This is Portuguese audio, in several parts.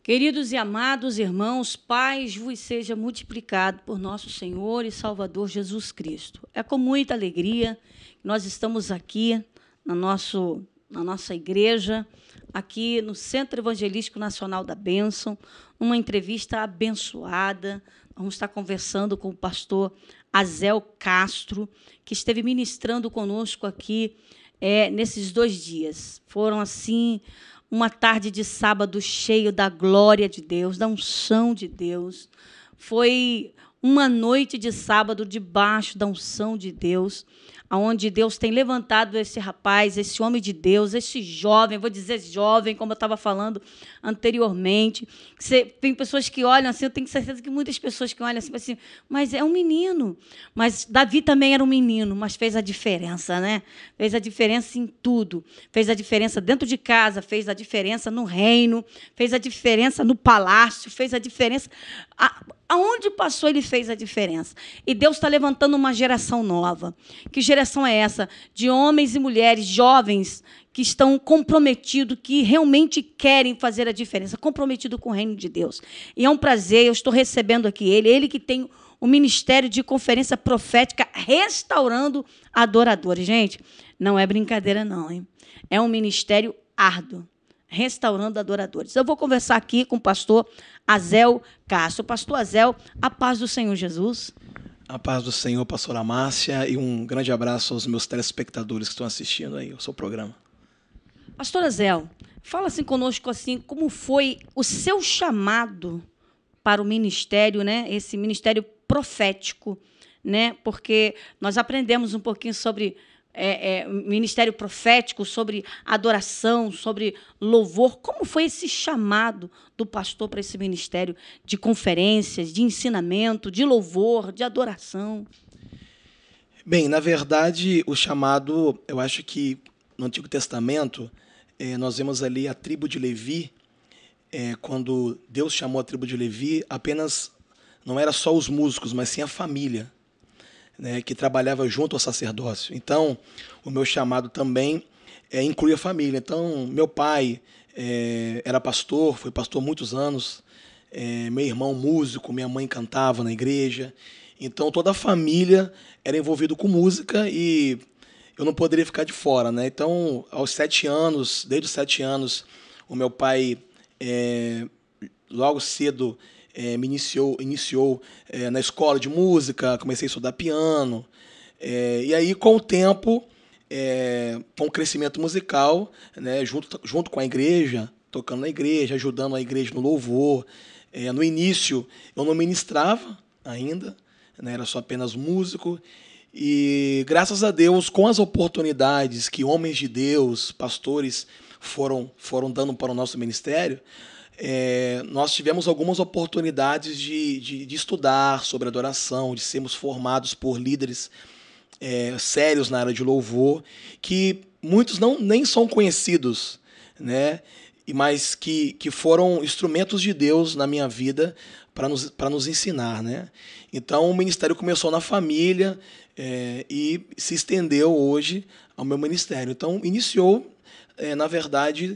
Queridos e amados irmãos, paz vos seja multiplicado por nosso Senhor e Salvador Jesus Cristo. É com muita alegria que nós estamos aqui na nossa igreja, aqui no Centro Evangelístico Nacional da Bênção, uma entrevista abençoada. Vamos estar conversando com o pastor Azel Castro, que esteve ministrando conosco aqui nesses 2 dias. Foram, assim, uma tarde de sábado cheio da glória de Deus, da unção de Deus. Foi uma noite de sábado debaixo da unção de Deus, onde Deus tem levantado esse rapaz, esse homem de Deus, esse jovem, vou dizer jovem, como eu estava falando anteriormente. Tem pessoas que olham assim, eu tenho certeza que muitas pessoas que olham assim, mas é um menino. Mas Davi também era um menino, mas fez a diferença, né? Fez a diferença em tudo. Fez a diferença dentro de casa, fez a diferença no reino, fez a diferença no palácio, fez a diferença... Aonde passou, ele fez a diferença. E Deus está levantando uma geração nova. Que geração é essa? De homens e mulheres jovens que estão comprometidos, que realmente querem fazer a diferença, comprometidos com o reino de Deus. E é um prazer, eu estou recebendo aqui ele que tem o Ministério de Conferência Profética Restaurando Adoradores. Gente, não é brincadeira, não, hein? É um ministério árduo. Restaurando Adoradores. Eu vou conversar aqui com o pastor Azel Castro. Pastor Azel, a paz do Senhor Jesus. A paz do Senhor, pastora Márcia, e um grande abraço aos meus telespectadores que estão assistindo aí o seu programa. Pastor Azel, fala assim conosco assim, como foi o seu chamado para o ministério, né? Esse ministério profético, né? Porque nós aprendemos um pouquinho sobre ministério profético, sobre adoração, sobre louvor. Como foi esse chamado do pastor para esse ministério de conferências, de ensinamento, de louvor, de adoração? Bem, na verdade, o chamado, eu acho que no Antigo Testamento, nós vemos ali a tribo de Levi, quando Deus chamou a tribo de Levi, apenas não era só os músicos, mas sim a família, né, que trabalhava junto ao sacerdócio. Então, o meu chamado também inclui a família. Então, meu pai era pastor, foi pastor há muitos anos, meu irmão músico, minha mãe cantava na igreja. Então, toda a família era envolvida com música e eu não poderia ficar de fora, né? Então, aos 7 anos, desde os 7 anos, o meu pai, logo cedo, me iniciou na escola de música, comecei a estudar piano. E aí, com o tempo, com o crescimento musical, né, junto com a igreja, tocando na igreja, ajudando a igreja no louvor. No início, eu não ministrava ainda, né, era só apenas músico. E, graças a Deus, com as oportunidades que homens de Deus, pastores, foram dando para o nosso ministério, nós tivemos algumas oportunidades de estudar sobre adoração, de sermos formados por líderes sérios na área de louvor, que muitos nem são conhecidos, né? Mas que foram instrumentos de Deus na minha vida para nos ensinar, né? Então, o ministério começou na família e se estendeu hoje ao meu ministério. Então, iniciou na verdade,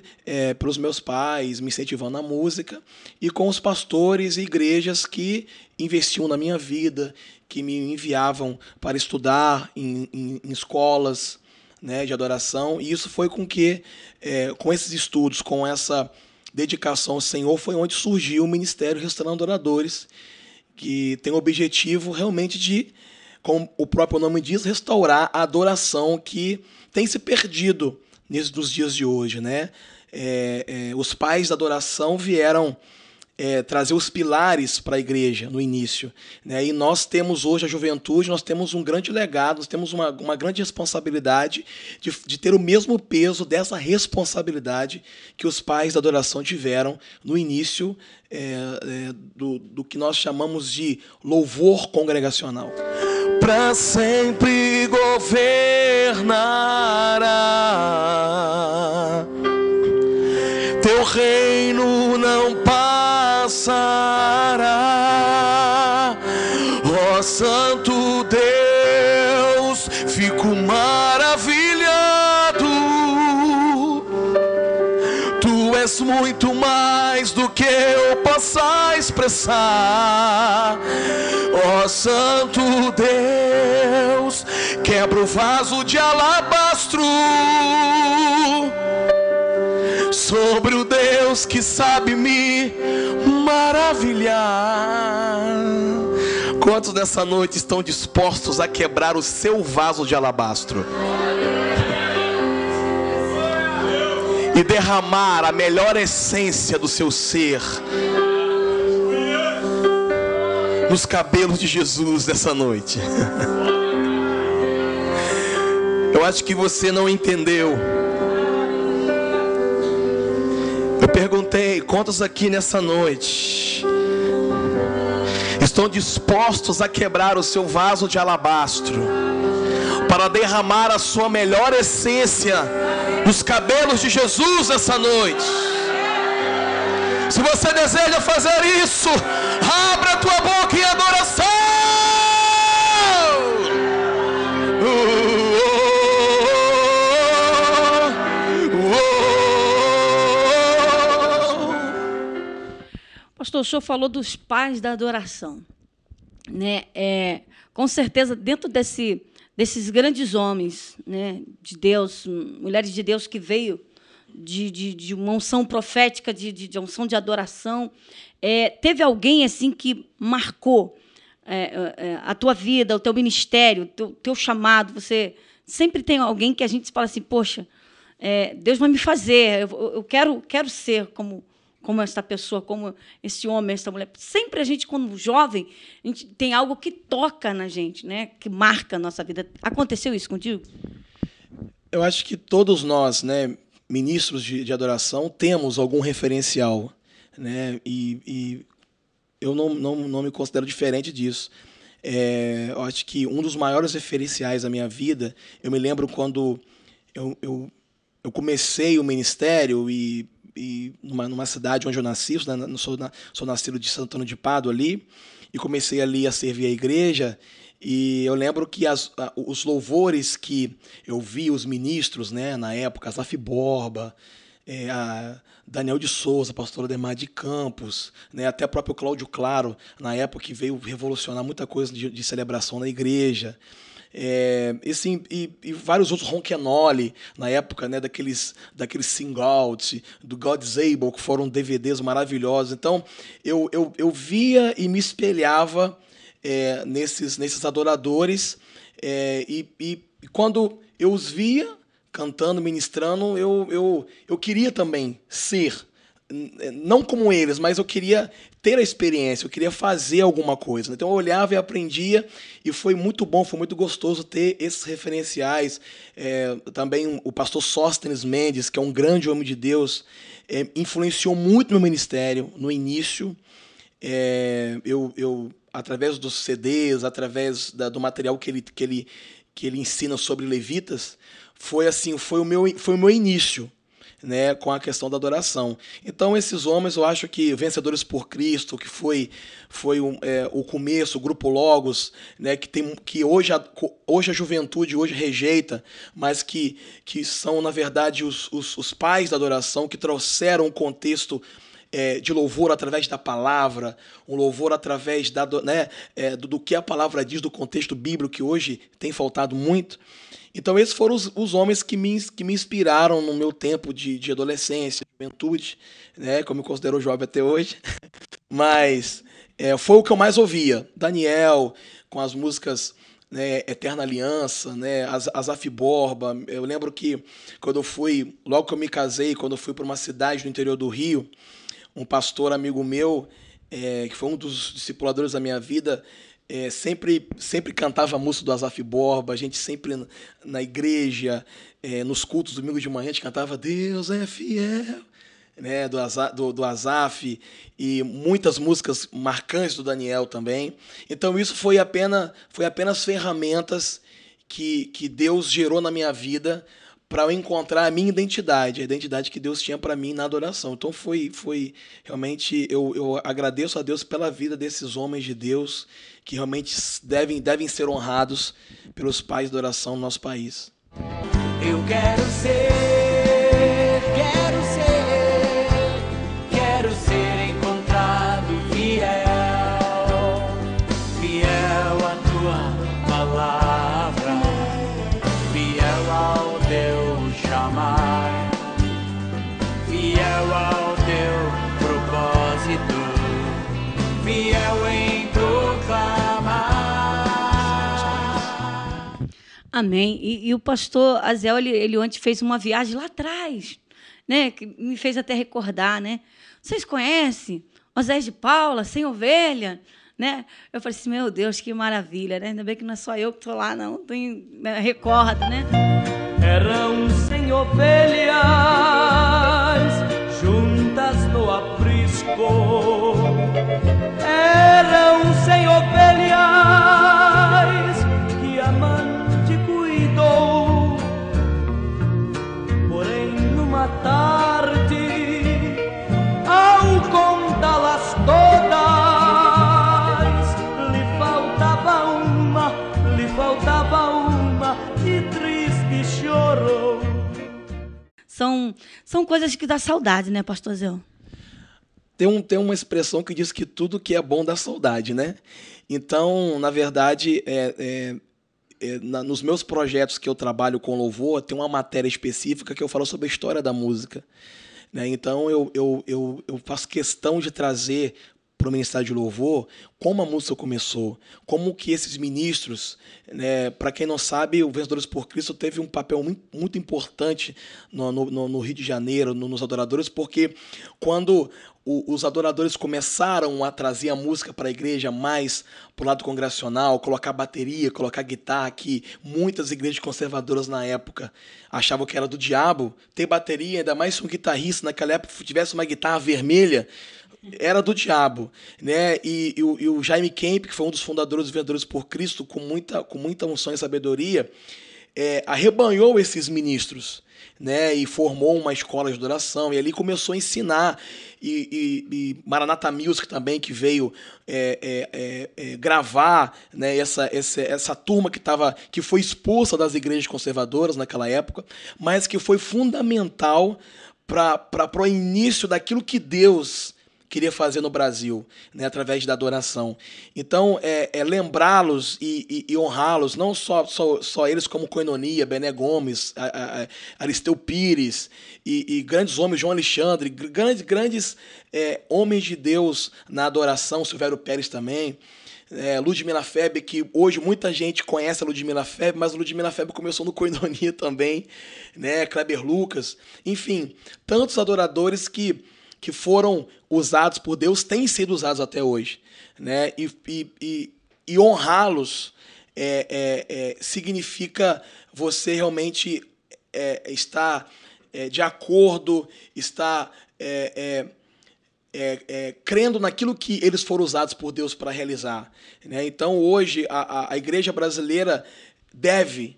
pelos meus pais, me incentivando na música, e com os pastores e igrejas que investiam na minha vida, que me enviavam para estudar em escolas, né, de adoração. E isso foi com que, com esses estudos, com essa dedicação ao Senhor, foi onde surgiu o Ministério Restaurando Adoradores, que tem o objetivo realmente de, como o próprio nome diz, restaurar a adoração que tem se perdido nos dias de hoje, né? Os pais da adoração vieram trazer os pilares para a igreja no início, né? E nós temos hoje, a juventude, nós temos um grande legado, nós temos uma grande responsabilidade de ter o mesmo peso dessa responsabilidade que os pais da adoração tiveram no início do que nós chamamos de louvor congregacional. Para sempre governará, teu reino não passará, ó Santo Deus, fico maravilhado, tu és muito mais do que que eu possa expressar. Ó Santo Deus, quebra o vaso de alabastro sobre o Deus que sabe me maravilhar. Quantos nessa noite estão dispostos a quebrar o seu vaso de alabastro e derramar a melhor essência do seu ser nos cabelos de Jesus nessa noite? Eu acho que você não entendeu. Eu perguntei, quantos aqui nessa noite estão dispostos a quebrar o seu vaso de alabastro para derramar a sua melhor essência nos cabelos de Jesus essa noite? Se você deseja fazer isso, abra a tua boca em adoração. Pastor, o senhor falou dos pais da adoração, né? Com certeza, dentro desses grandes homens, né, de Deus, mulheres de Deus que veio de uma unção profética, de unção de adoração, teve alguém assim que marcou a tua vida, o teu ministério, teu chamado? Você sempre tem alguém que a gente fala assim, poxa, Deus vai me fazer, eu quero ser como esta pessoa, como esse homem, essa mulher. Sempre a gente, quando jovem, a gente tem algo que toca na gente, né? Que marca a nossa vida. Aconteceu isso contigo? Eu acho que todos nós, né, ministros de adoração, temos algum referencial, né? E eu não me considero diferente disso. Eu acho que um dos maiores referenciais da minha vida, eu me lembro quando eu comecei o ministério e numa cidade onde eu nasci, sou nascido de Santo Antônio de Pádua ali, e comecei ali a servir a igreja. E eu lembro que os louvores que eu vi, os ministros, né, na época, Azaf Borba, a Daniel de Souza, pastor Ademar de Campos, né, até o próprio Cláudio Claro, na época, que veio revolucionar muita coisa de celebração na igreja. E vários outros, Ronquenoli, na época, né, daqueles sing-out, do God's Able, que foram DVDs maravilhosos. Então, eu via e me espelhava nesses adoradores, e quando eu os via cantando, ministrando, eu queria também ser, não como eles, mas eu queria ter a experiência, eu queria fazer alguma coisa. Então eu olhava e aprendia, e foi muito bom, foi muito gostoso ter esses referenciais. Também o pastor Sóstenes Mendes, que é um grande homem de Deus, influenciou muito meu ministério no início. Eu através dos CDs, através do material que ele ensina sobre levitas, foi o meu início, né, com a questão da adoração. Então, esses homens, eu acho que Vencedores por Cristo, que foi o começo, o Grupo Logos, né, que hoje a juventude hoje rejeita, mas que são, na verdade, os pais da adoração, que trouxeram um contexto de louvor através da palavra, um louvor através do que a palavra diz, do contexto bíblico, que hoje tem faltado muito. Então, esses foram os homens que me inspiraram no meu tempo de adolescência, juventude, né, como eu considero jovem até hoje. Mas foi o que eu mais ouvia. Daniel, com as músicas, né, Eterna Aliança, né, Azaf Borba. Eu lembro que logo que eu me casei, quando eu fui para uma cidade no interior do Rio, um pastor amigo meu, que foi um dos discipuladores da minha vida, sempre cantava a música do Azaf Borba. A gente sempre na igreja, nos cultos domingo de manhã, a gente cantava Deus é fiel, né, do Azaf, e muitas músicas marcantes do Daniel também. Então isso foi apenas ferramentas que Deus gerou na minha vida para eu encontrar a minha identidade, a identidade que Deus tinha para mim na adoração. Então foi realmente, eu agradeço a Deus pela vida desses homens de Deus, que realmente devem ser honrados pelos pais da adoração no nosso país. Eu quero ser em tua palavra, fiel ao teu chamar, fiel ao teu propósito, fiel em proclamar. Amém. E o pastor Aziel, ele ontem fez uma viagem lá atrás, né, que me fez até recordar, né? Vocês conhecem Osés de Paula, Sem Ovelha? Né? Eu falei assim, meu Deus, que maravilha, né? Ainda bem que não é só eu que estou lá, não. Recordo, né? Eram 100 ovelhas juntas no aprisco. Eram 100 ovelhas que amante cuidou. Porém, numa tarde, ao contá-las todas, lhe faltava uma, e triste chorou. São coisas que dá saudade, né, pastor Zé? Tem uma expressão que diz que tudo que é bom dá saudade, né? Então, na verdade, nos meus projetos que eu trabalho com louvor, tem uma matéria específica que eu falo sobre a história da música, né? Então, eu faço questão de trazer para o Ministério de Louvor como a música começou, como que esses ministros, né, para quem não sabe, o Vencedores por Cristo teve um papel muito importante no Rio de Janeiro, nos adoradores, porque quando os adoradores começaram a trazer a música para a igreja mais para o lado congregacional, colocar bateria, colocar guitarra, que muitas igrejas conservadoras na época achavam que era do diabo, ter bateria, ainda mais se um guitarrista naquela época tivesse uma guitarra vermelha, era do diabo, né? E o Jaime Kemp, que foi um dos fundadores dos Vencedores por Cristo, com muita unção e sabedoria, arrebanhou esses ministros, né? E formou uma escola de adoração, e ali começou a ensinar. E Maranatha Music também, que veio gravar, né, essa turma que foi expulsa das igrejas conservadoras naquela época, mas que foi fundamental para o início daquilo que Deus queria fazer no Brasil, né, através da adoração. Então, lembrá-los e honrá-los, não só eles como Koinonia, Bené Gomes, Aristeu Pires e grandes homens, João Alexandre, grandes homens de Deus na adoração, Silvério Pérez também, Ludmila Febre, que hoje muita gente conhece a Ludmila Febre, mas a Ludmila Febre começou no Koinonia também, né, Kleber Lucas, enfim, tantos adoradores que foram usados por Deus, têm sido usados até hoje, né? E honrá-los significa você realmente estar de acordo, estar crendo naquilo que eles foram usados por Deus para realizar, né? Então, hoje, a igreja brasileira deve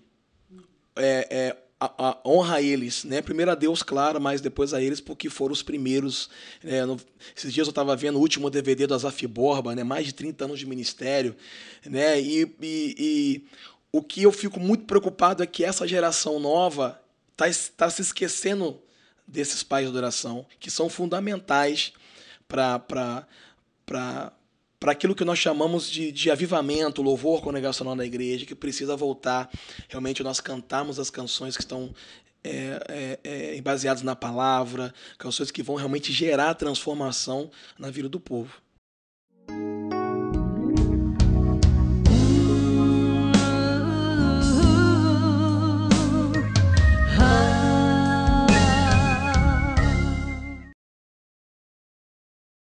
honra a eles, né? Primeiro a Deus, claro, mas depois a eles, porque foram os primeiros. Esses dias eu estava vendo o último DVD do Azaf Borba, né? Mais de 30 anos de ministério, né? E o que eu fico muito preocupado é que essa geração nova está se esquecendo desses pais de adoração, que são fundamentais para aquilo que nós chamamos de avivamento, louvor congregacional na igreja, que precisa voltar. Realmente nós cantamos as canções que estão baseadas na palavra, canções que vão realmente gerar transformação na vida do povo.